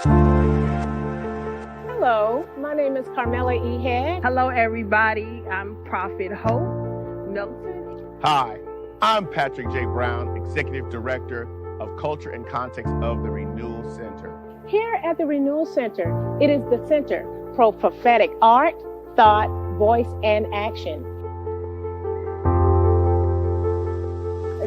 Hello, my name is Carmela E. Head. Hello, everybody. I'm Prophet Hope Milton. Hi, I'm Patrick J. Brown, Executive Director of Culture and Context of the Renewal Center. Here at the Renewal Center, it is the center for prophetic art, thought, voice, and action.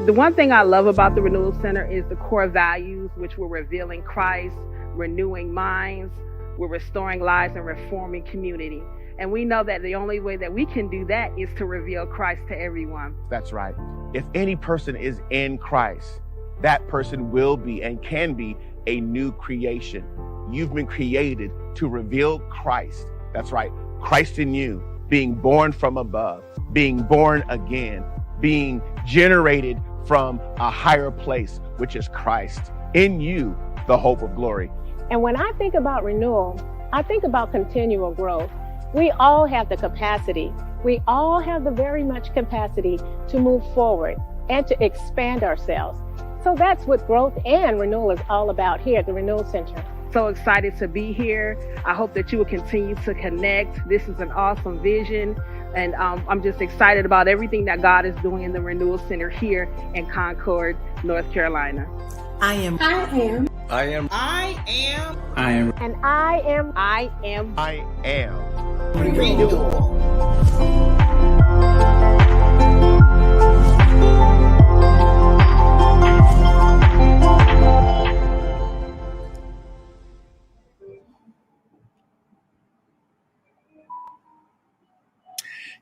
The one thing I love about the Renewal Center is the core values, which we're revealing Christ, renewing minds, we're restoring lives, and reforming community. And we know that the only way that we can do that is to reveal Christ to everyone. That's right. If any person is in Christ, that person will be and can be a new creation. You've been created to reveal Christ. That's right. Christ in you, being born from above, being born again, being generated from a higher place, which is Christ. In you, the hope of glory. And when I think about renewal, I think about continual growth. We all have the capacity. We all have the very much capacity to move forward and to expand ourselves. So that's what growth and renewal is all about here at the Renewal Center. So excited to be here. I hope that you will continue to connect. This is an awesome vision. And I'm just excited about everything that God is doing in the Renewal Center here in Concord, North Carolina. I am. And I am. Renewal.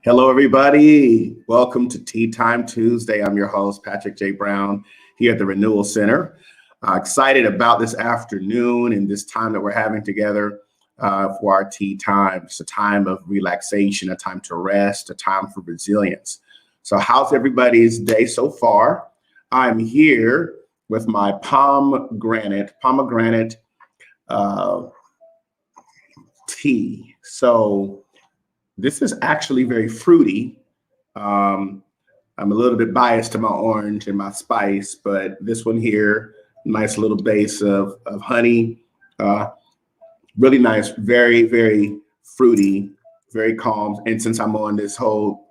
Hello, everybody. Welcome to Tea Time Tuesday. I'm your host, Patrick J. Brown, here at the Renewal Center. Excited about this afternoon and this time that we're having together for our tea time. It's a time of relaxation, a time to rest, a time for resilience. So how's everybody's day so far? I'm here with my pomegranate tea. So this is actually very fruity. I'm a little bit biased to my orange and my spice, but this one here, nice little base of honey, really nice, very, very fruity, very calm. And since I'm on this whole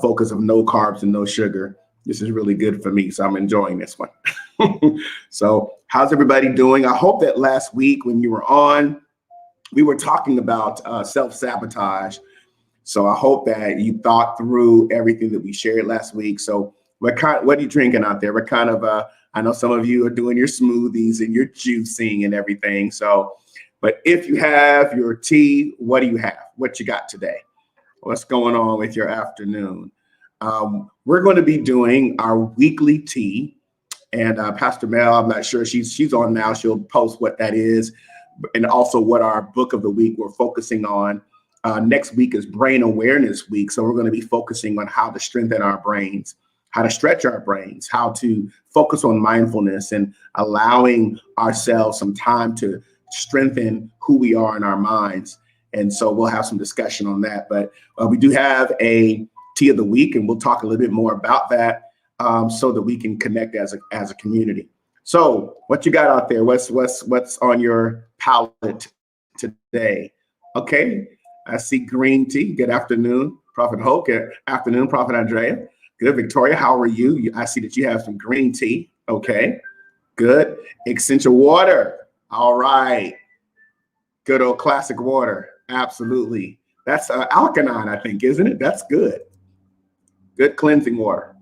focus of no carbs and no sugar, this is really good for me. So I'm enjoying this one. So how's everybody doing? I hope that last week when you were on, we were talking about self-sabotage. So I hope that you thought through everything that we shared last week. So what are you drinking out there? What kind of, I know some of you are doing your smoothies and your juicing and everything. So, but if you have your tea, what do you have? What you got today? What's going on with your afternoon? We're going to be doing our weekly tea. And Pastor Mel, I'm not sure, she's on now. She'll post what that is and also what our book of the week we're focusing on. Next week is Brain Awareness Week. So we're going to be focusing on how to strengthen our brains, how to stretch our brains, how to focus on mindfulness and allowing ourselves some time to strengthen who we are in our minds. And so we'll have some discussion on that. But we do have a tea of the week, and we'll talk a little bit more about that so that we can connect as a community. So what you got out there? What's on your palate today? Okay. I see green tea. Good afternoon, Prophet Hope. Good afternoon, Prophet Andrea. Good, Victoria. How are you? I see that you have some green tea. Okay, good. Essential water. All right. Good old classic water. Absolutely. That's alkaline, I think, isn't it? That's good. Good cleansing water.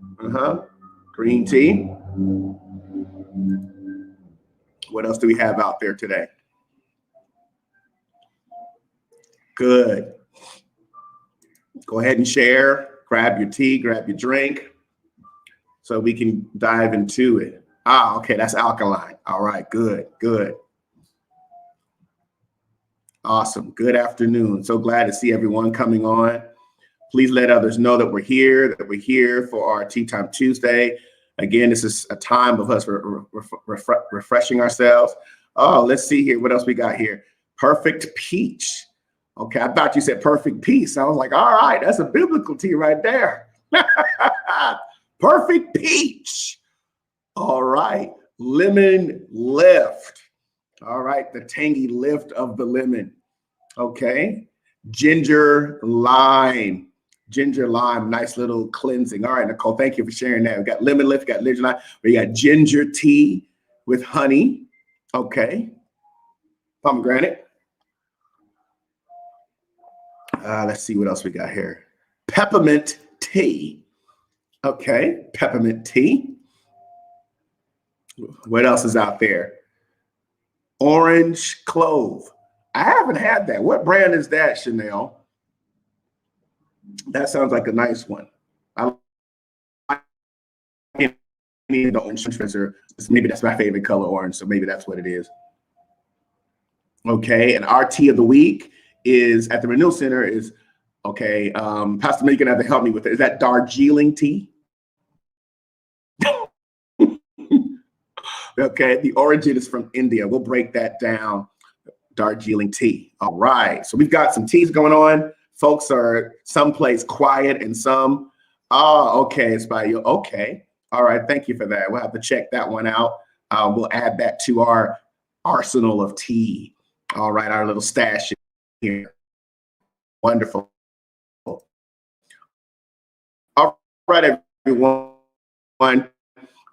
Green tea. What else do we have out there today? Good. Go ahead and share. Grab your tea, grab your drink so we can dive into it. Okay, that's alkaline. All right, good. Awesome. Good afternoon. So glad to see everyone coming on. Please let others know that we're here for our Tea Time Tuesday. Again, this is a time of us refreshing ourselves. Oh, let's see here. What else we got here? Perfect peach. Okay, I thought you said perfect peace. I was like, all right, that's a biblical tea right there. Perfect peach. All right, lemon lift. All right, the tangy lift of the lemon. Okay. Ginger lime. Ginger lime, nice little cleansing. All right, Nicole, thank you for sharing that. We got lemon lift, we got ginger lime, we got ginger tea with honey. Okay. Pomegranate. Let's see what else we got here. Peppermint tea. Okay, peppermint tea. What else is out there? Orange clove. I haven't had that. What brand is that, Chanel? That sounds like a nice one. I like the orange dispenser. Maybe that's my favorite color, orange. So maybe that's what it is. Okay, and our tea of the week is at the Renewal Center is, okay, Pastor May, you're gonna have to help me with it. Is that Darjeeling tea? Okay, the origin is from India. We'll break that down. Darjeeling tea. All right, so we've got some teas going on. Folks are someplace quiet and some, okay, it's by you. Okay, all right, thank you for that. We'll have to check that one out. We'll add that to our arsenal of tea. All right, our little stash here. Wonderful. All right, everyone.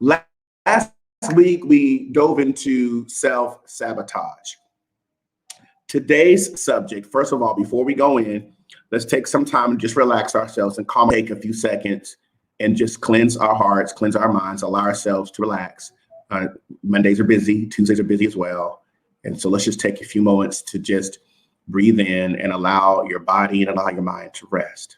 Last week, we dove into self-sabotage. Today's subject, first of all, before we go in, let's take some time and just relax ourselves and take a few seconds and just cleanse our hearts, cleanse our minds, allow ourselves to relax. Mondays are busy, Tuesdays are busy as well. And so let's just take a few moments to just breathe in and allow your body and allow your mind to rest.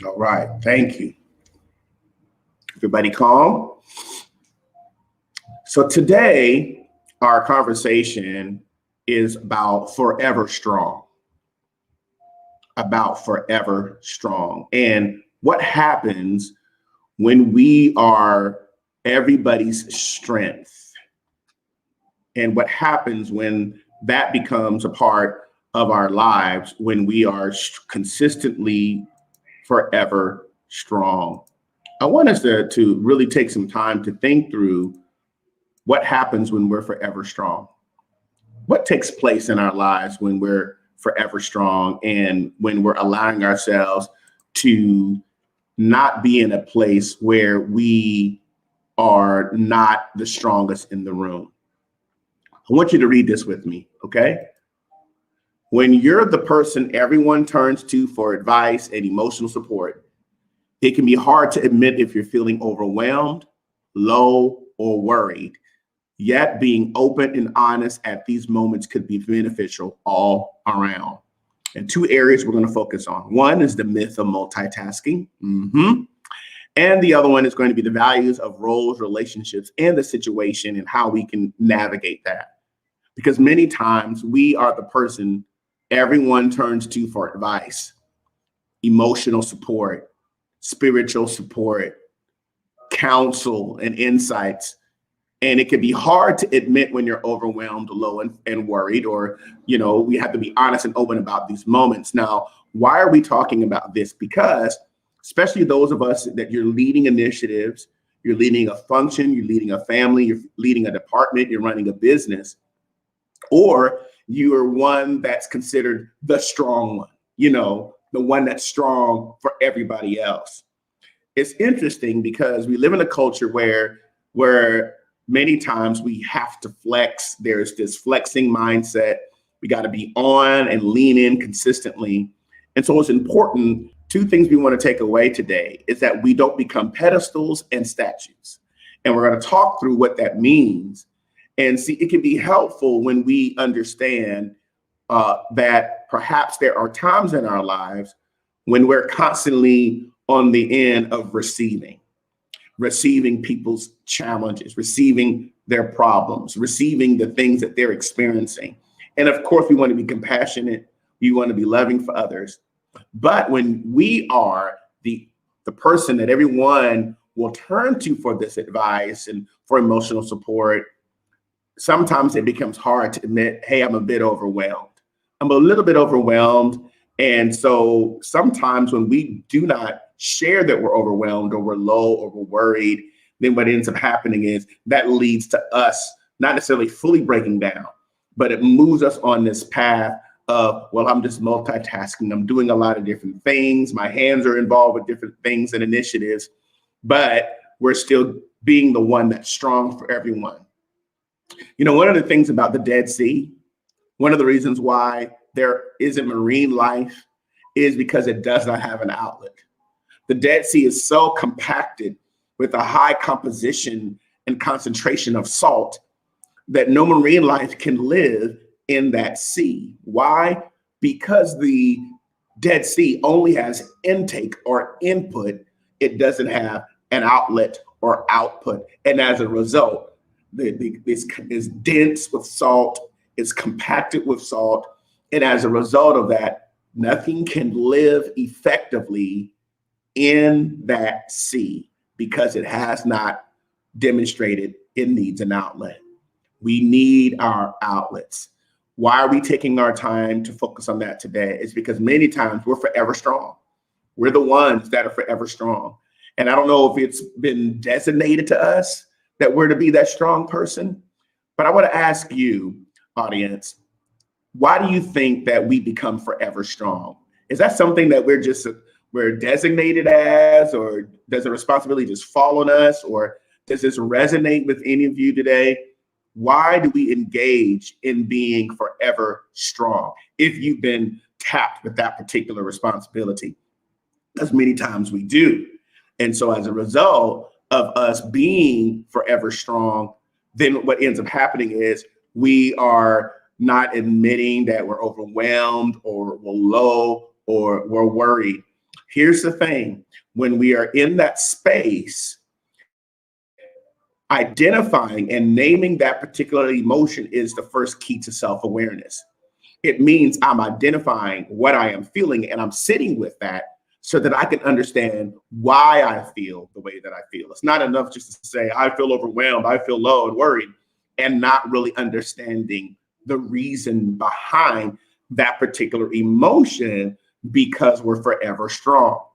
All right, thank you. Everybody calm? So today, our conversation is about forever strong. About forever strong. And what happens when we are everybody's strength? And what happens when that becomes a part of our lives when we are consistently forever strong? I want us to really take some time to think through what happens when we're forever strong. What takes place in our lives when we're forever strong and when we're allowing ourselves to not be in a place where we are not the strongest in the room. I want you to read this with me, okay? When you're the person everyone turns to for advice and emotional support, it can be hard to admit if you're feeling overwhelmed, low, or worried. Yet being open and honest at these moments could be beneficial all around. And two areas we're going to focus on. One is the myth of multitasking. And the other one is going to be the values of roles, relationships, and the situation and how we can navigate that. Because many times we are the person everyone turns to for advice, emotional support, spiritual support, counsel, and insights. And it can be hard to admit when you're overwhelmed, low, and worried, or, you know, we have to be honest and open about these moments. Now, why are we talking about this? Because especially those of us that you're leading initiatives, you're leading a function, you're leading a family, you're leading a department, you're running a business, or you are one that's considered the strong one, you know, the one that's strong for everybody else. It's interesting because we live in a culture where many times we have to flex. There's this flexing mindset. We got to be on and lean in consistently. And so it's important. Two things we want to take away today is that we don't become pedestals and statues. And we're going to talk through what that means. And see, it can be helpful when we understand that perhaps there are times in our lives when we're constantly on the end of receiving people's challenges, receiving their problems, receiving the things that they're experiencing. And of course, we want to be compassionate. We want to be loving for others. But when we are the person that everyone will turn to for this advice and for emotional support, sometimes it becomes hard to admit, hey, I'm a bit overwhelmed. I'm a little bit overwhelmed. And so sometimes when we do not share that we're overwhelmed or we're low or we're worried, then what ends up happening is that leads to us not necessarily fully breaking down, but it moves us on this path of, well, I'm just multitasking. I'm doing a lot of different things. My hands are involved with different things and initiatives, but we're still being the one that's strong for everyone. You know, one of the things about the Dead Sea, one of the reasons why there isn't marine life is because it does not have an outlet. The Dead Sea is so compacted with a high composition and concentration of salt that no marine life can live in that sea. Why? Because the Dead Sea only has intake or input. It doesn't have an outlet or output. And as a result, it's dense with salt, it's compacted with salt. And as a result of that, nothing can live effectively in that sea because it has not demonstrated it needs an outlet. We need our outlets. Why are we taking our time to focus on that today? It's because many times we're forever strong. We're the ones that are forever strong. And I don't know if it's been designated to us that we're to be that strong person, but I want to ask you, audience, why do you think that we become forever strong? Is that something that we're designated as, or does the responsibility just fall on us, or does this resonate with any of you today? Why do we engage in being forever strong if you've been tapped with that particular responsibility? As many times we do. And so as a result of us being forever strong, then what ends up happening is we are not admitting that we're overwhelmed or we're low or we're worried. Here's the thing. When we are in that space, identifying and naming that particular emotion is the first key to self-awareness. It means I'm identifying what I am feeling and I'm sitting with that so that I can understand why I feel the way that I feel. It's not enough just to say, I feel overwhelmed, I feel low and worried, and not really understanding the reason behind that particular emotion because we're forever strong.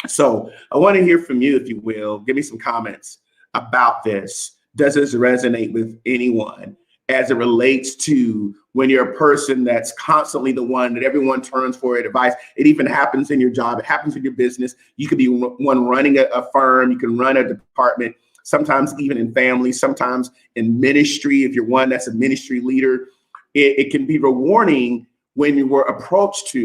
So I want to hear from you, if you will. Give me some comments about this. Does this resonate with anyone as it relates to when you're a person that's constantly the one that everyone turns for advice? It even happens in your job. It happens in your business. You could be one running a firm. You can run a department, sometimes even in family, sometimes in ministry. If you're one that's a ministry leader, it can be rewarding when you were approached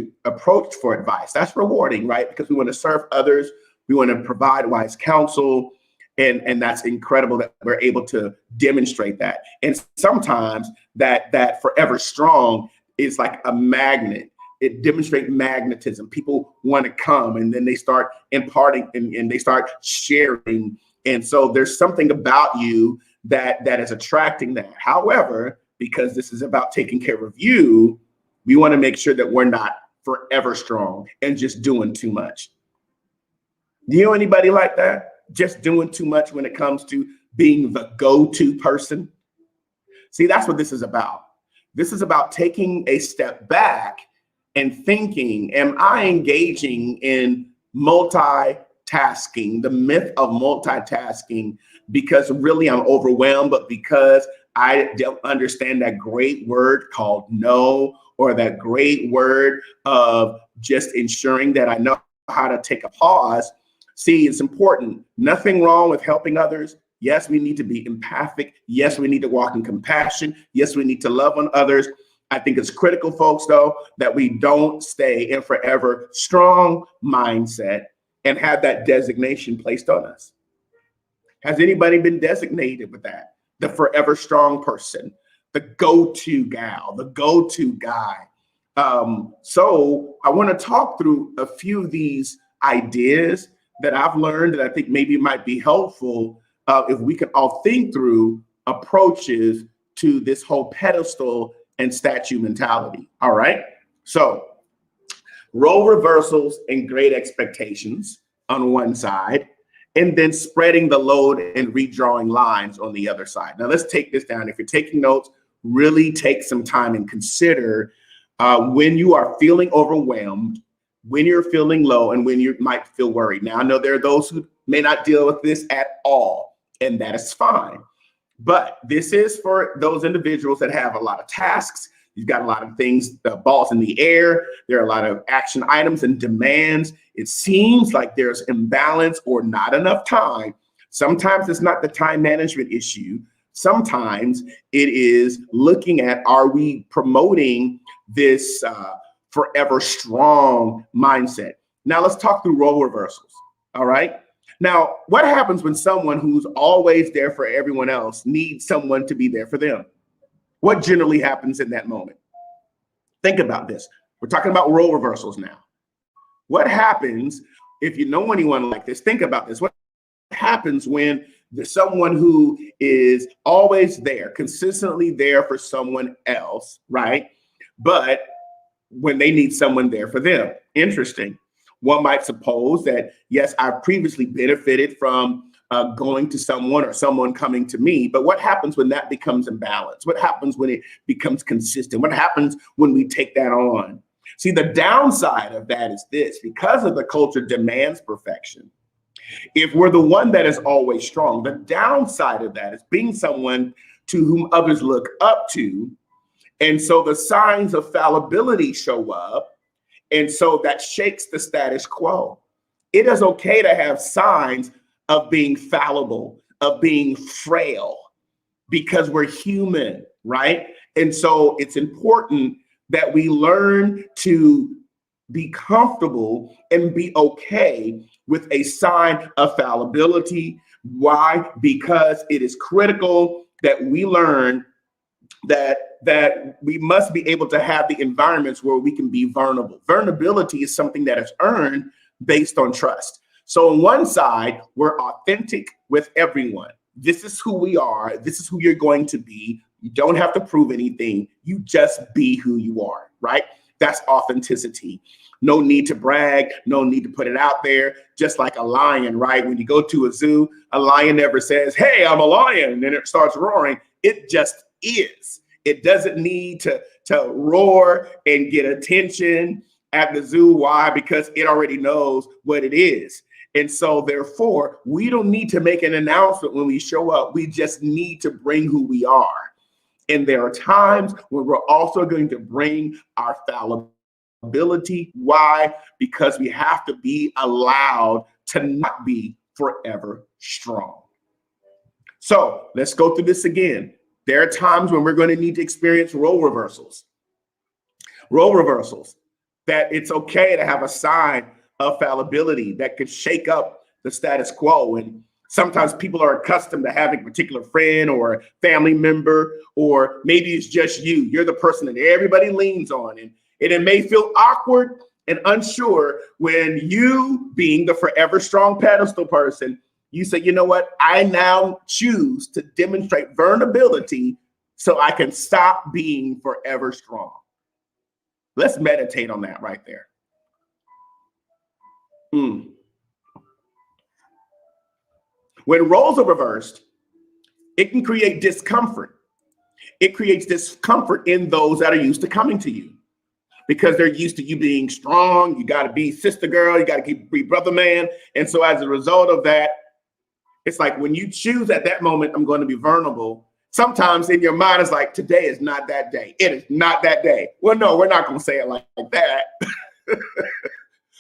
for advice. That's rewarding, right? Because we want to serve others. We want to provide wise counsel. And that's incredible that we're able to demonstrate that. And sometimes that forever strong is like a magnet. It demonstrates magnetism. People want to come and then they start imparting and they start sharing. And so there's something about you that is attracting that. However, because this is about taking care of you, we want to make sure that we're not forever strong and just doing too much. Do you know anybody like that? Just doing too much when it comes to being the go-to person? See, that's what this is about. This is about taking a step back and thinking, am I engaging in multitasking, the myth of multitasking, because really I'm overwhelmed, but because I don't understand that great word called no, or that great word of just ensuring that I know how to take a pause. See, it's important. Nothing wrong with helping others. Yes, we need to be empathic. Yes, we need to walk in compassion. Yes, we need to love on others. I think it's critical, folks, though, that we don't stay in forever strong mindset and have that designation placed on us. Has anybody been designated with that? The forever strong person, the go-to gal, the go-to guy. So I want to talk through a few of these ideas that I've learned that I think maybe might be helpful if we can all think through approaches to this whole pedestal and statue mentality. All right. So Role reversals and great expectations on one side, and then spreading the load and redrawing lines on the other side. Now let's take this down. If you're taking notes, really take some time and consider when you are feeling overwhelmed, when you're feeling low, and when you might feel worried. Now I know there are those who may not deal with this at all, and that is fine. But this is for those individuals that have a lot of tasks. You've got a lot of things, the balls in the air. There are a lot of action items and demands. It seems like there's imbalance or not enough time. Sometimes it's not the time management issue. Sometimes it is looking at, are we promoting this forever strong mindset? Now let's talk through role reversals. All right. Now, what happens when someone who's always there for everyone else needs someone to be there for them? What generally happens in that moment? Think about this. We're talking about role reversals now. What happens if you know anyone like this? Think about this. What happens when there's someone who is always there, consistently there for someone else, right? But when they need someone there for them? Interesting. One might suppose that, yes, I've previously benefited from going to someone or someone coming to me. But what happens when that becomes imbalanced? What happens when it becomes consistent? What happens when we take that on? See, the downside of that is this: because of the culture demands perfection, if we're the one that is always strong, the downside of that is being someone to whom others look up to. And so the signs of fallibility show up. And so that shakes the status quo. It is okay to have signs of being fallible, of being frail, because we're human, right? And so it's important that we learn to be comfortable and be okay with a sign of fallibility. Why? Because it is critical that we learn that we must be able to have the environments where we can be vulnerable. Vulnerability is something that is earned based on trust. So on one side, we're authentic with everyone. This is who we are. This is who you're going to be. You don't have to prove anything. You just be who you are, right? That's authenticity. No need to brag. No need to put it out there. Just like a lion, right? When you go to a zoo, a lion never says, "Hey, I'm a lion," and then it starts roaring. It just is. It doesn't need to roar and get attention at the zoo. Why? Because it already knows what it is. And so therefore, we don't need to make an announcement when we show up. We just need to bring who we are. And there are times when we're also going to bring our fallibility. Why? Because we have to be allowed to not be forever strong. So let's go through this again. There are times when we're going to need to experience role reversals. Role reversals, that it's okay to have a sign of fallibility that could shake up the status quo. And sometimes people are accustomed to having a particular friend or a family member, or maybe it's just you. You're the person that everybody leans on. And it may feel awkward and unsure when you, being the forever strong pedestal person, you say, you know what? I now choose to demonstrate vulnerability so I can stop being forever strong. Let's meditate on that right there. When roles are reversed, it can create discomfort. It creates discomfort in those that are used to coming to you, because they're used to you being strong. You got to be sister girl. You got to be brother man. And so as a result of that, it's like when you choose at that moment, I'm going to be vulnerable. Sometimes in your mind, it's like, today is not that day. It is not that day. Well, no, we're not going to say it like that.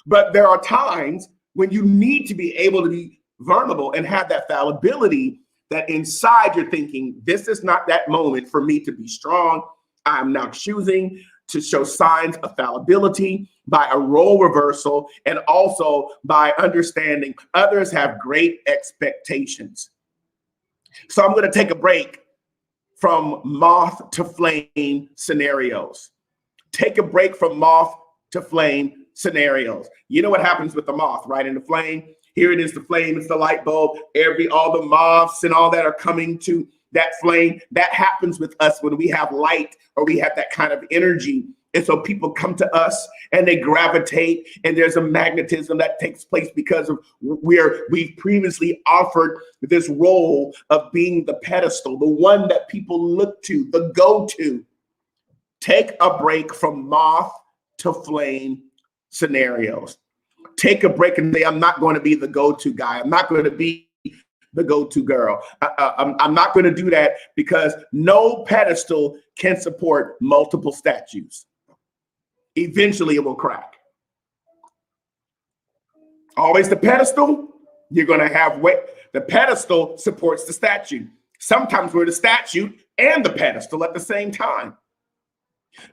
But there are times when you need to be able to be vulnerable and have that fallibility, that inside you're thinking, this is not that moment for me to be strong. I'm now choosing to show signs of fallibility by a role reversal, and also by understanding others have great expectations. So I'm going to take a break from moth to flame scenarios. Take a break from moth to flame scenarios. You know what happens with the moth, right? In the flame, here it is, the flame, it's the light bulb. All the moths and all that are coming to that flame. That happens with us when we have light or we have that kind of energy And so people come to us and they gravitate, and there's a magnetism that takes place because of we've previously offered this role of being the pedestal, the one that people look to, the go-to. Take a break from moth to flame scenarios. Take a break and say, I'm not going to be the go-to guy. I'm not going to be the go-to girl. I'm not going to do that, because no pedestal can support multiple statues. Eventually it will crack. Always the pedestal, you're going to have weight. The pedestal supports the statue. Sometimes we're the statue and the pedestal at the same time.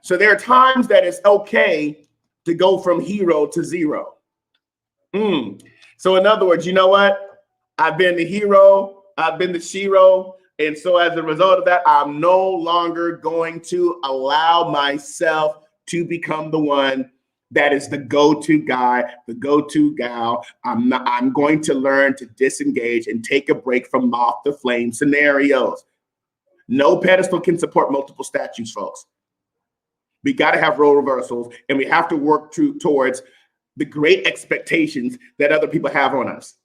So there are times that it's okay to go from hero to zero. So in other words, you know what? I've been the hero, I've been the shero. And so as a result of that, I'm no longer going to allow myself to become the one that is the go-to guy, the go-to gal. I'm going to learn to disengage and take a break from moth to flame scenarios. No pedestal can support multiple statues, folks. We got to have role reversals, and we have to work towards the great expectations that other people have on us.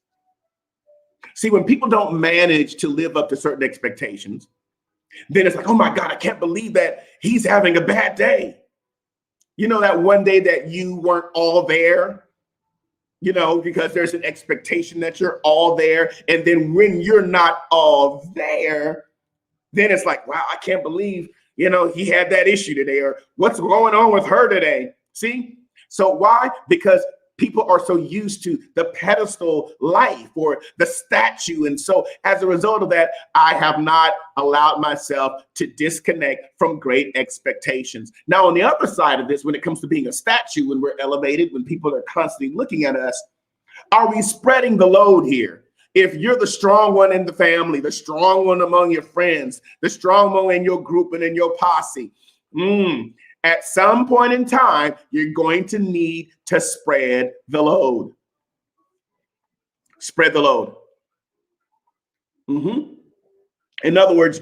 See, when people don't manage to live up to certain expectations, then it's like, oh my God, I can't believe that he's having a bad day. You know, that one day that you weren't all there, you know, because there's an expectation that you're all there. And then when you're not all there, then it's like, wow, I can't believe, you know, he had that issue today, or what's going on with her today. See? So why? Because people are so used to the pedestal life or the statue. And so as a result of that, I have not allowed myself to disconnect from great expectations. Now, on the other side of this, when it comes to being a statue, when we're elevated, when people are constantly looking at us, are we spreading the load here? If you're the strong one in the family, the strong one among your friends, the strong one in your group and in your posse, at some point in time, you're going to need to spread the load. Spread the load. In other words,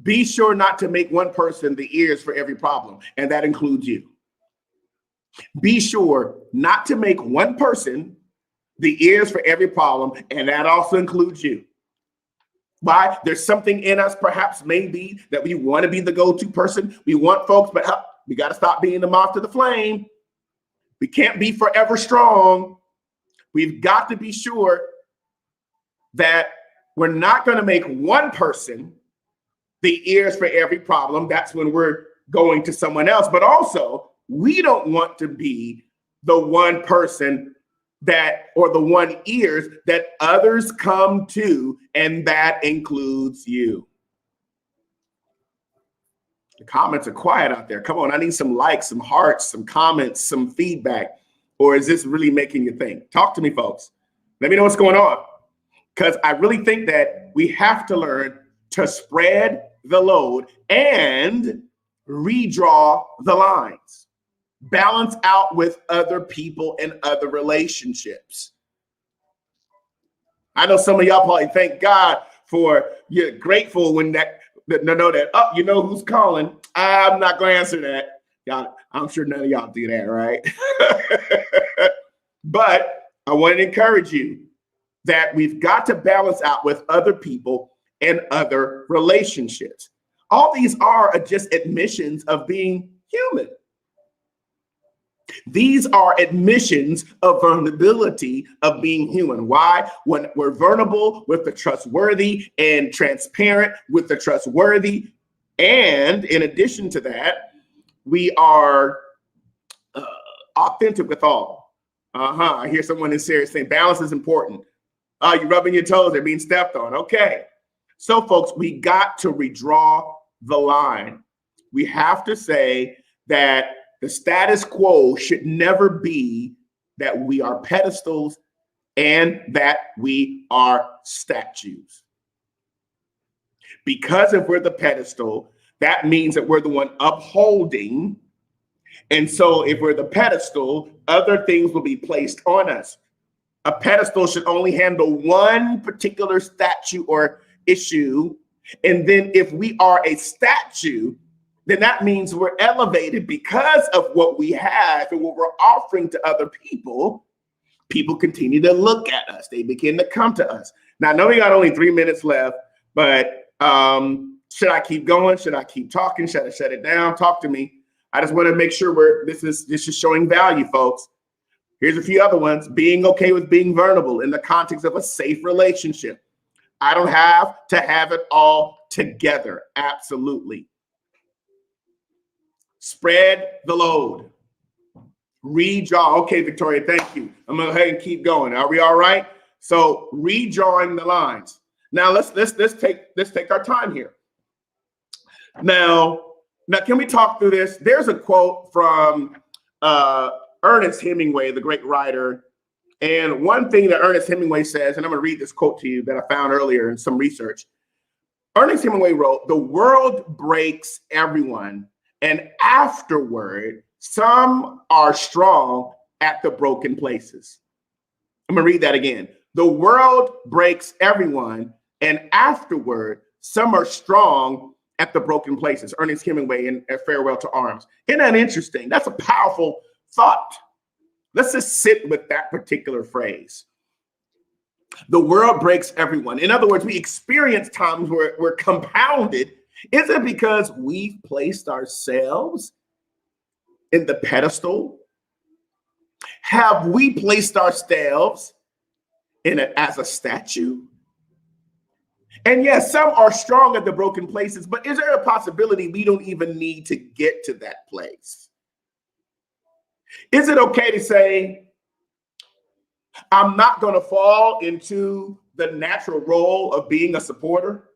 be sure not to make one person the ears for every problem, and that includes you. Be sure not to make one person the ears for every problem, and that also includes you. Why? There's something in us, perhaps maybe, that we want to be the go-to person. We want folks, but we got to stop being the moth to the flame. We can't be forever strong. We've got to be sure that we're not going to make one person the ears for every problem. That's when we're going to someone else. But also, we don't want to be the one person that, or the one ears that others come to, and that includes you. The comments are quiet out there. Come on, I need some likes, some hearts, some comments, some feedback. Or is this really making you think? Talk to me, folks. Let me know what's going on. Because I really think that we have to learn to spread the load and redraw the lines. Balance out with other people and other relationships. I know some of y'all probably thank God for, you're grateful when oh, you know who's calling. I'm not going to answer that. Y'all, I'm sure none of y'all do that, right? But I want to encourage you that we've got to balance out with other people and other relationships. All these are just admissions of being human. These are admissions of vulnerability of being human. Why? When we're vulnerable with the trustworthy and transparent with the trustworthy. And in addition to that, we are authentic with all. I hear someone in serious saying balance is important. You're rubbing your toes, they're being stepped on. Okay. So folks, we got to redraw the line. We have to say that the status quo should never be that we are pedestals and that we are statues. Because if we're the pedestal, that means that we're the one upholding. And so if we're the pedestal, other things will be placed on us. A pedestal should only handle one particular statue or issue. And then if we are a statue, then that means we're elevated because of what we have and what we're offering to other people. People continue to look at us. They begin to come to us. Now, I know we got only 3 minutes left, but should I keep going? Should I keep talking? Should I shut it down? Talk to me. I just want to make sure this is showing value, folks. Here's a few other ones. Being okay with being vulnerable in the context of a safe relationship. I don't have to have it all together. Absolutely. Spread the load. Redraw. Okay, Victoria, thank you. I'm gonna go ahead and keep going. Are we all right? So redrawing the lines. Now let's take our time here. Now can we talk through this? There's a quote from Ernest Hemingway, the great writer. And one thing that Ernest Hemingway says, and I'm going to read this quote to you that I found earlier in some research. Ernest Hemingway wrote, "The world breaks everyone, and afterward, some are strong at the broken places." I'm going to read that again. "The world breaks everyone, and afterward, some are strong at the broken places." Ernest Hemingway in A Farewell to Arms. Isn't that interesting? That's a powerful thought. Let's just sit with that particular phrase. The world breaks everyone. In other words, we experience times where we're compounded. Is it because we've placed ourselves in the pedestal? Have we placed ourselves as a statue? And yes, some are strong at the broken places, but is there a possibility we don't even need to get to that place? Is it okay to say, I'm not going to fall into the natural role of being a supporter?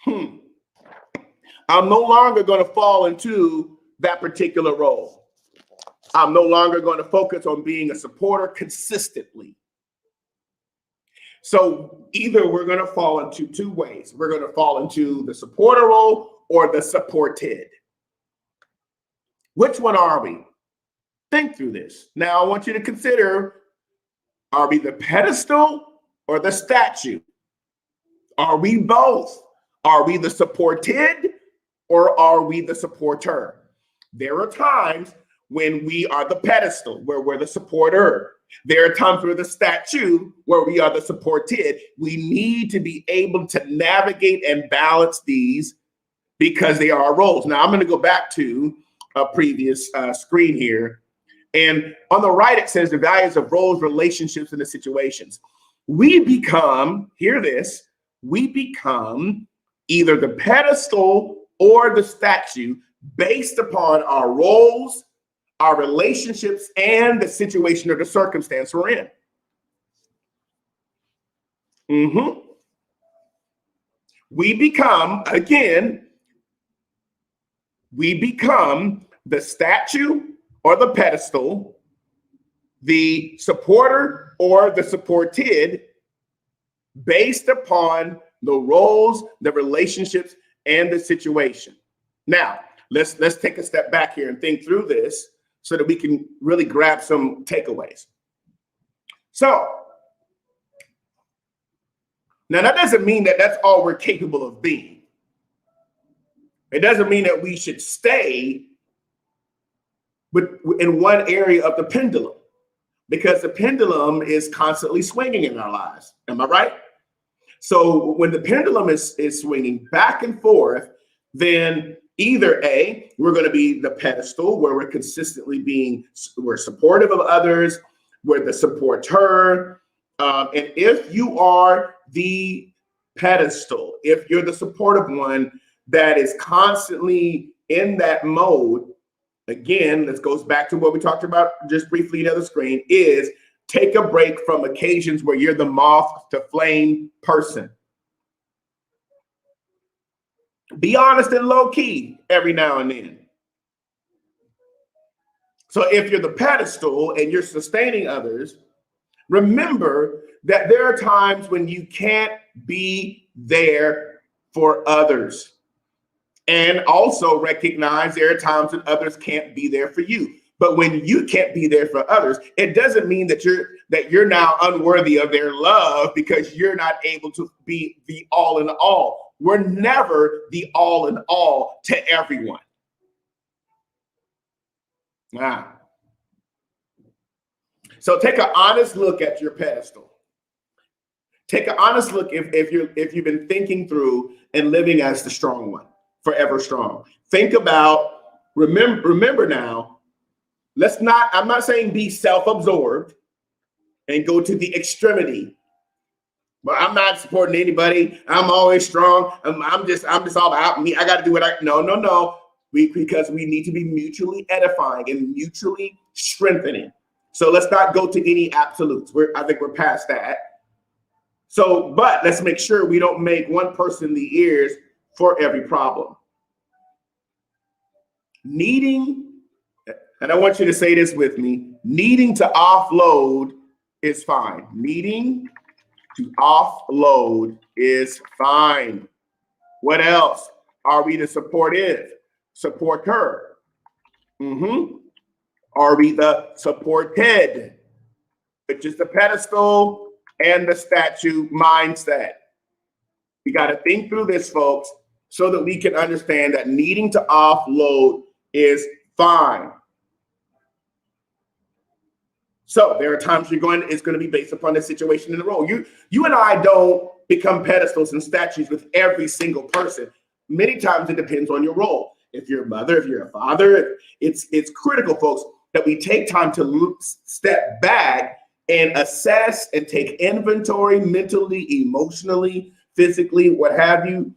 I'm no longer going to fall into that particular role. I'm no longer going to focus on being a supporter consistently. So either we're going to fall into two ways. We're going to fall into the supporter role or the supported. Which one are we? Think through this. Now, I want you to consider, are we the pedestal or the statue? Are we both? Are we the supported or are we the supporter? There are times when we are the pedestal, where we're the supporter. There are times where the statue, where we are the supported. We need to be able to navigate and balance these because they are our roles. Now, I'm going to go back to a previous screen here. And on the right, it says the values of roles, relationships, and the situations. We become, hear this, we become either the pedestal or the statue based upon our roles, our relationships, and the situation or the circumstance we're in. We become, again, we become the statue or the pedestal, the supporter or the supported, based upon the roles, the relationships, and the situation. Now, let's take a step back here and think through this so that we can really grab some takeaways. So, now that doesn't mean that that's all we're capable of being. It doesn't mean that we should stay in one area of the pendulum, because the pendulum is constantly swinging in our lives. Am I right? So when the pendulum is swinging back and forth, then either A, we're going to be the pedestal where we're consistently we're supportive of others, we're the supporter. And if you are the pedestal, if you're the supportive one that is constantly in that mode, again, this goes back to what we talked about just briefly on the other screen, is take a break from occasions where you're the moth to flame person. Be honest and low key every now and then. So if you're the pedestal and you're sustaining others, remember that there are times when you can't be there for others. And also recognize there are times when others can't be there for you. But when you can't be there for others, it doesn't mean that you're now unworthy of their love because you're not able to be the all in all. We're never the all in all to everyone. So take an honest look at your pedestal. Take an honest look if you've been thinking through and living as the strong one, forever strong. Think about, remember now, I'm not saying be self-absorbed and go to the extremity. But I'm not supporting anybody. I'm always strong. I'm just all about me. I got to do what no. Because we need to be mutually edifying and mutually strengthening. So let's not go to any absolutes. I think we're past that. So, but let's make sure we don't make one person the ears for every problem. Needing, and I want you to say this with me, needing to offload is fine. Needing to offload is fine. What else? Are we the supportive? Supporter. Are we the supported? Which is the pedestal and the statue mindset. We got to think through this, folks, so that we can understand that needing to offload is fine. So there are times it's going to be based upon the situation in the role. You and I don't become pedestals and statues with every single person. Many times it depends on your role. If you're a mother, if you're a father, it's critical, folks, that we take time to step back and assess and take inventory mentally, emotionally, physically, what have you,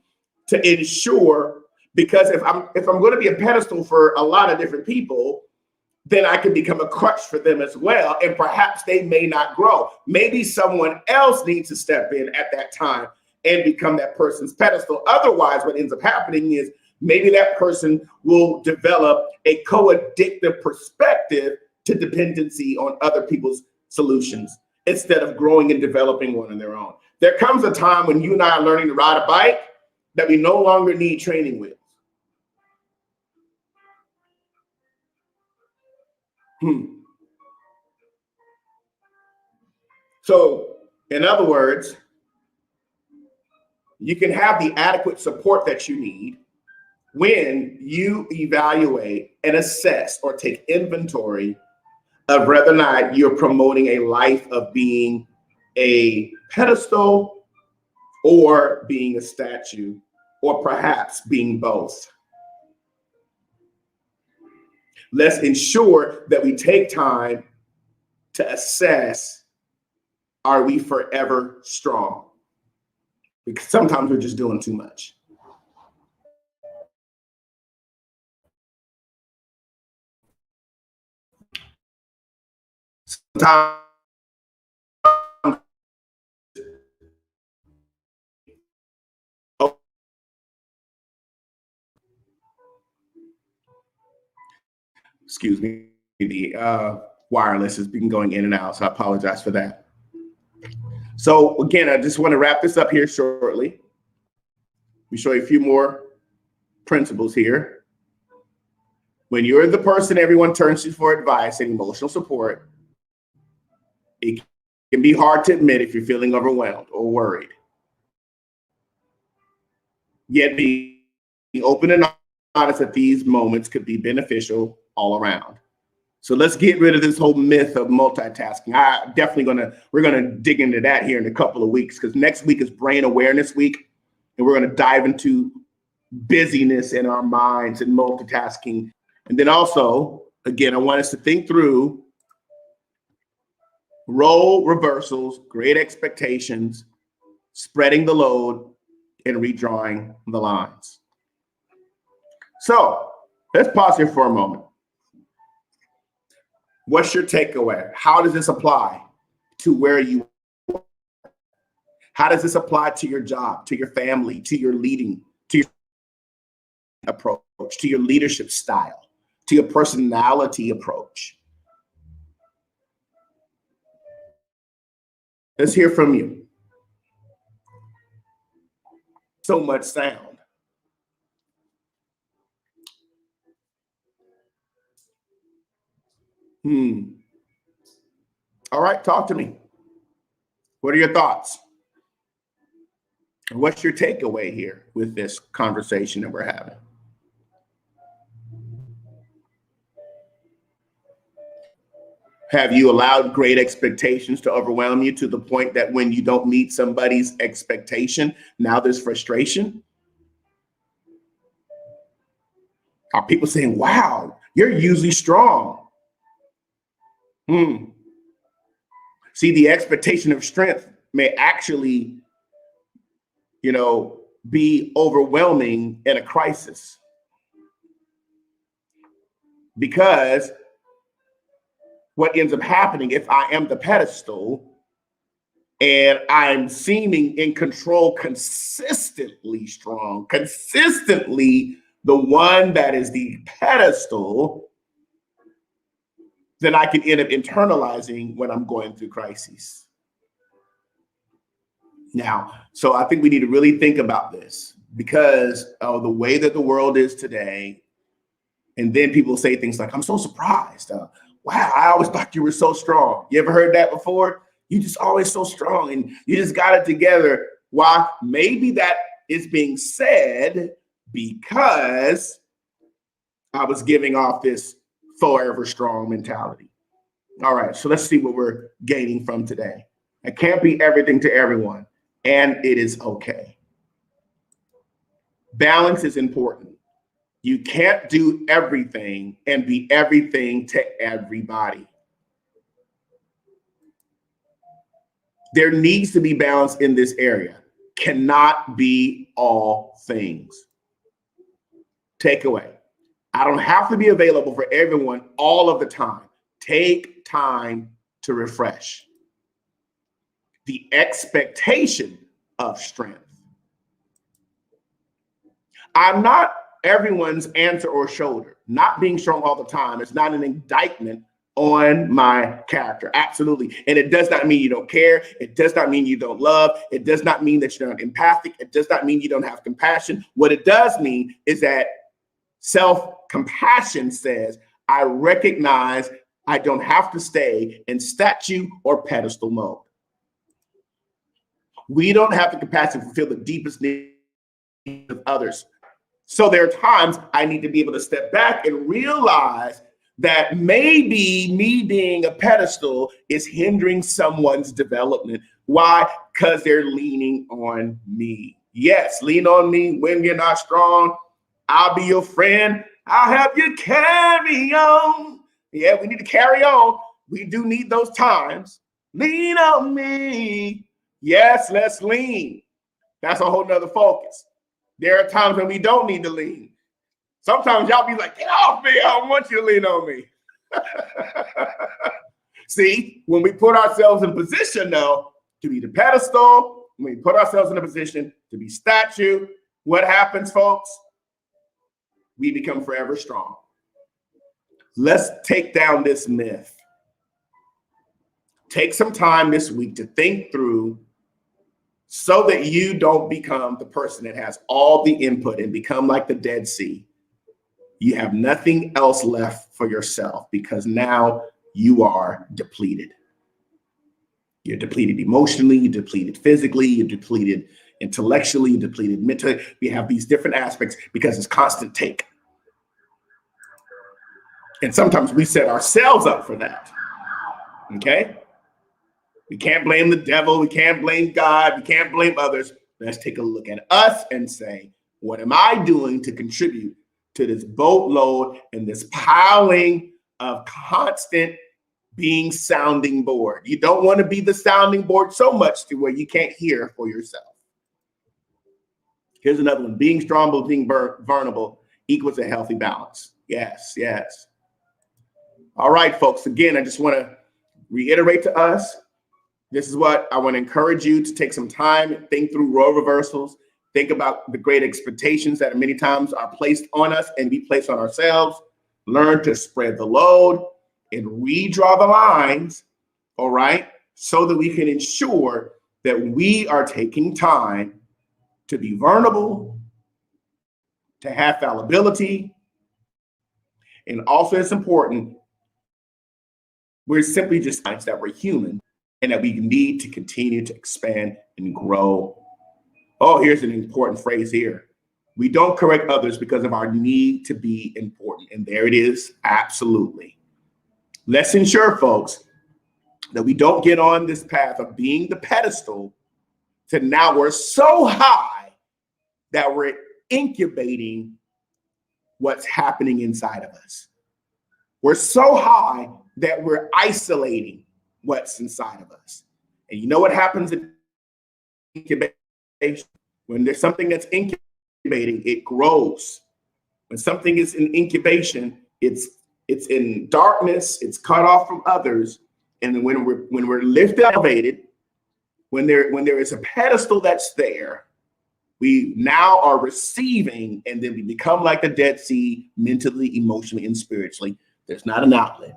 to ensure, because if I'm going to be a pedestal for a lot of different people, then I could become a crutch for them as well. And perhaps they may not grow. Maybe someone else needs to step in at that time and become that person's pedestal. Otherwise, what ends up happening is maybe that person will develop a co-addictive perspective to dependency on other people's solutions instead of growing and developing one on their own. There comes a time when you and I are learning to ride a bike that we no longer need training wheels. So, in other words, you can have the adequate support that you need when you evaluate and assess or take inventory of whether or not you're promoting a life of being a pedestal or being a statue, or perhaps being both. Let's ensure that we take time to assess, are we forever strong? Because sometimes we're just doing too much. Sometimes excuse me, the wireless has been going in and out, so I apologize for that. So again, I just want to wrap this up here shortly. Let me show you a few more principles here. When you're the person everyone turns to for advice and emotional support, it can be hard to admit if you're feeling overwhelmed or worried. Yet being open and honest at these moments could be beneficial all around. So let's get rid of this whole myth of multitasking. We're gonna dig into that here in a couple of weeks, because next week is Brain Awareness Week, and we're gonna dive into busyness in our minds and multitasking. And then also, again, I want us to think through role reversals, great expectations, spreading the load, and redrawing the lines. So let's pause here for a moment. What's your takeaway? How does this apply to where you are? How does this apply to your job, to your family, to your leading, to your approach, to your leadership style, to your personality approach? Let's hear from you. So much sound. All right, talk to me. What are your thoughts? What's your takeaway here with this conversation that we're having? Have you allowed great expectations to overwhelm you to the point that when you don't meet somebody's expectation, now there's frustration? Are people saying, wow, you're usually strong? See, the expectation of strength may actually, be overwhelming in a crisis, because what ends up happening, if I am the pedestal and I'm seeming in control, consistently strong, consistently the one that is the pedestal, then I can end up internalizing when I'm going through crises. Now, so I think we need to really think about this because of the way that the world is today. And then people say things like, I'm so surprised. Wow, I always thought you were so strong. You ever heard that before? You just always so strong and you just got it together. Why? Maybe that is being said because I was giving off this forever strong mentality. All right, so let's see what we're gaining from today. I can't be everything to everyone, and it is okay. Balance is important. You can't do everything and be everything to everybody. There needs to be balance in this area. Cannot be all things. Takeaway. I don't have to be available for everyone all of the time. Take time to refresh. The expectation of strength. I'm not everyone's answer or shoulder. Not being strong all the time is not an indictment on my character. Absolutely. And it does not mean you don't care. It does not mean you don't love. It does not mean that you're not empathic. It does not mean you don't have compassion. What it does mean is that self-compassion says, I recognize I don't have to stay in statue or pedestal mode. We don't have the capacity to fulfill the deepest needs of others. So there are times I need to be able to step back and realize that maybe me being a pedestal is hindering someone's development. Why? Because they're leaning on me. Yes, lean on me when you're not strong. I'll be your friend. I'll help you carry on. Yeah, we need to carry on. We do need those times. Lean on me. Yes, let's lean. That's a whole nother focus. There are times when we don't need to lean. Sometimes y'all be like, get off me. I don't want you to lean on me. See, when we put ourselves in position though, to be the pedestal, when we put ourselves in a position to be statue, what happens, folks? We become forever strong. Let's take down this myth. Take some time this week to think through so that you don't become the person that has all the input and become like the Dead Sea. You have nothing else left for yourself because now you are depleted. You're depleted emotionally, you're depleted physically, you're depleted intellectually, you're depleted mentally. We have these different aspects because it's constant take. And sometimes we set ourselves up for that. Okay? We can't blame the devil. We can't blame God. We can't blame others. Let's take a look at us and say, what am I doing to contribute to this boatload and this piling of constant being sounding board? You don't want to be the sounding board so much to where you can't hear for yourself. Here's another one. Being strong but being vulnerable equals a healthy balance. Yes, yes. All right, folks. Again, I just want to reiterate to us, this is what I want to encourage you to take some time and think through role reversals. Think about the great expectations that many times are placed on us and we place on ourselves. Learn to spread the load and redraw the lines, all right, so that we can ensure that we are taking time to be vulnerable, to have fallibility, and also it's important, we're simply just that we're human and that we need to continue to expand and grow Oh, here's an important phrase here. We don't correct others because of our need to be important. And there it is. Absolutely. Let's ensure, folks, that we don't get on this path of being the pedestal to now we're so high that we're incubating what's happening inside of us. We're so high that we're isolating what's inside of us. And you know what happens in incubation? When there's something that's incubating, it grows. When something is in incubation, it's in darkness, it's cut off from others. And then when we're lifted, elevated, when there is a pedestal that's there, we now are receiving, and then we become like the Dead Sea, mentally, emotionally, and spiritually. There's not an outlet.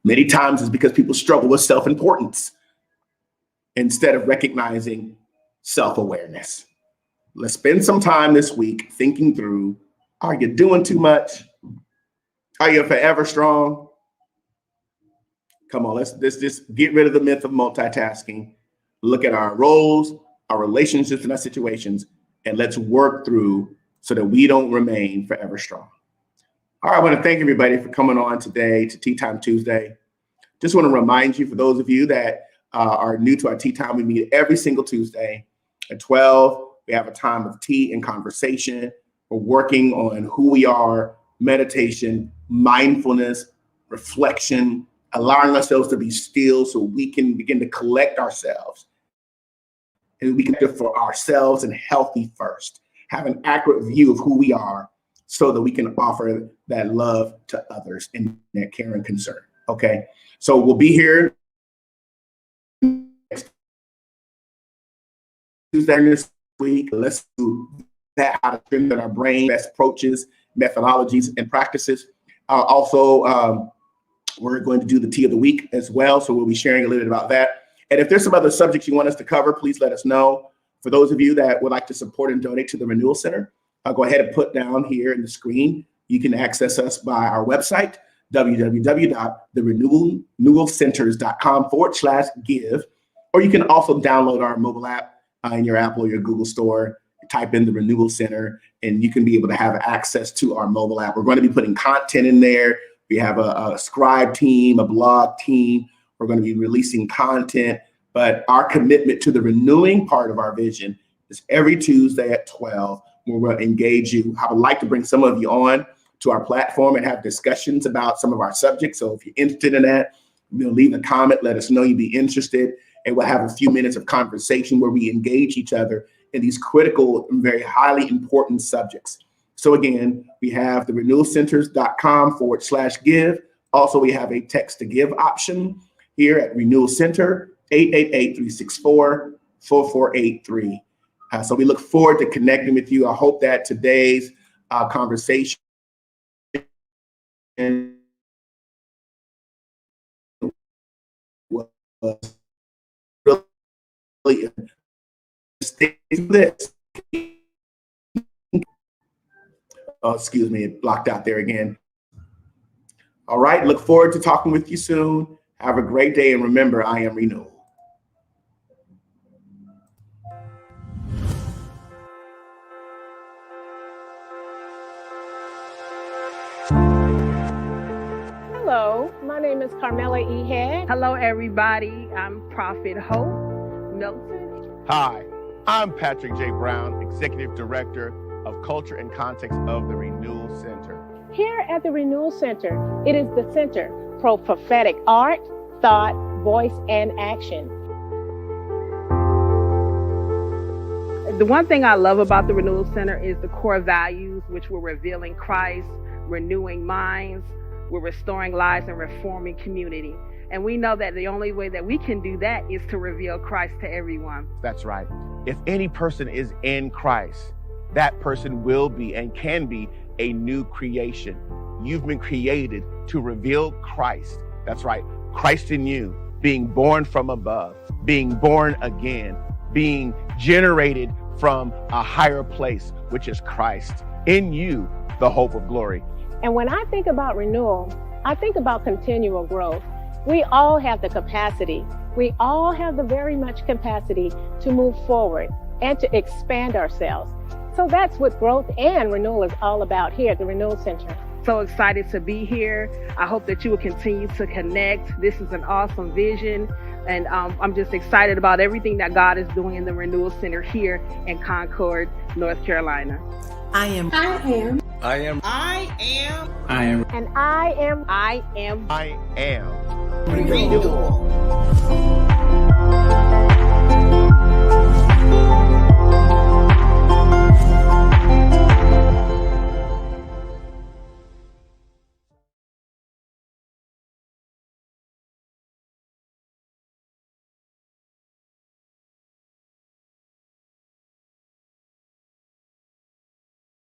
Many times it's because people struggle with self-importance instead of recognizing self-awareness. Let's spend some time this week thinking through, are you doing too much? Are you forever strong? Come on, let's just get rid of the myth of multitasking. Look at our roles, our relationships, and our situations, and let's work through so that we don't remain forever strong. All right, I want to thank everybody for coming on today to Tea Time Tuesday. Just want to remind you, for those of you that are new to our Tea Time, we meet every single Tuesday at 12. We have a time of tea and conversation. We're working on who we are, meditation, mindfulness, reflection, allowing ourselves to be still so we can begin to collect ourselves. And we can do it for ourselves and healthy first. Have an accurate view of who we are so that we can offer that love to others and that care and concern. Okay, so we'll be here next Tuesday this week. Let's do that, how to strengthen our brain, best approaches, methodologies, and practices. We're going to do the tea of the week as well, so we'll be sharing a little bit about that. And if there's some other subjects you want us to cover, please let us know. For those of you that would like to support and donate to the Renewal Center, I'll go ahead and put down here in the screen. You can access us by our website, www.therenewalcenters.com/give, or you can also download our mobile app in your Apple or your Google store. Type in the Renewal Center, and you can be able to have access to our mobile app. We're going to be putting content in there. We have a scribe team, a blog team. We're going to be releasing content, but our commitment to the renewing part of our vision is every Tuesday at 12, where we'll engage you. I would like to bring some of you on to our platform and have discussions about some of our subjects. So if you're interested in that, leave a comment, let us know you'd be interested, and we'll have a few minutes of conversation where we engage each other in these critical and very highly important subjects. So again, we have the renewalcenters.com/give. Also, we have a text to give option here at Renewal Center, 888-364-4483. So we look forward to connecting with you. I hope that today's conversation was really this. Oh, excuse me, it blocked out there again. All right, look forward to talking with you soon. Have a great day, and remember, I am Renewal. Hello, my name is Carmela E. Head. Hello, everybody. I'm Prophet Hope Milton. Hi, I'm Patrick J. Brown, Executive Director of Culture and Context of the Renewal Center. Here at the Renewal Center, it is the center for prophetic art, thought, voice, and action. The one thing I love about the Renewal Center is the core values, which we're revealing Christ, renewing minds, we're restoring lives, and reforming community. And we know that the only way that we can do that is to reveal Christ to everyone. That's right. If any person is in Christ, that person will be and can be a new creation. You've been created to reveal Christ. That's right. Christ in you, being born from above, being born again, being generated from a higher place, which is Christ. In you, the hope of glory. And when I think about renewal, I think about continual growth. We all have the capacity. We all have the very much capacity to move forward and to expand ourselves. So that's what growth and renewal is all about here at the Renewal Center. So excited to be here. I hope that you will continue to connect. This is an awesome vision. And I'm just excited about everything that God is doing in the Renewal Center here in Concord, North Carolina. I am. And I am. I am. Renewal.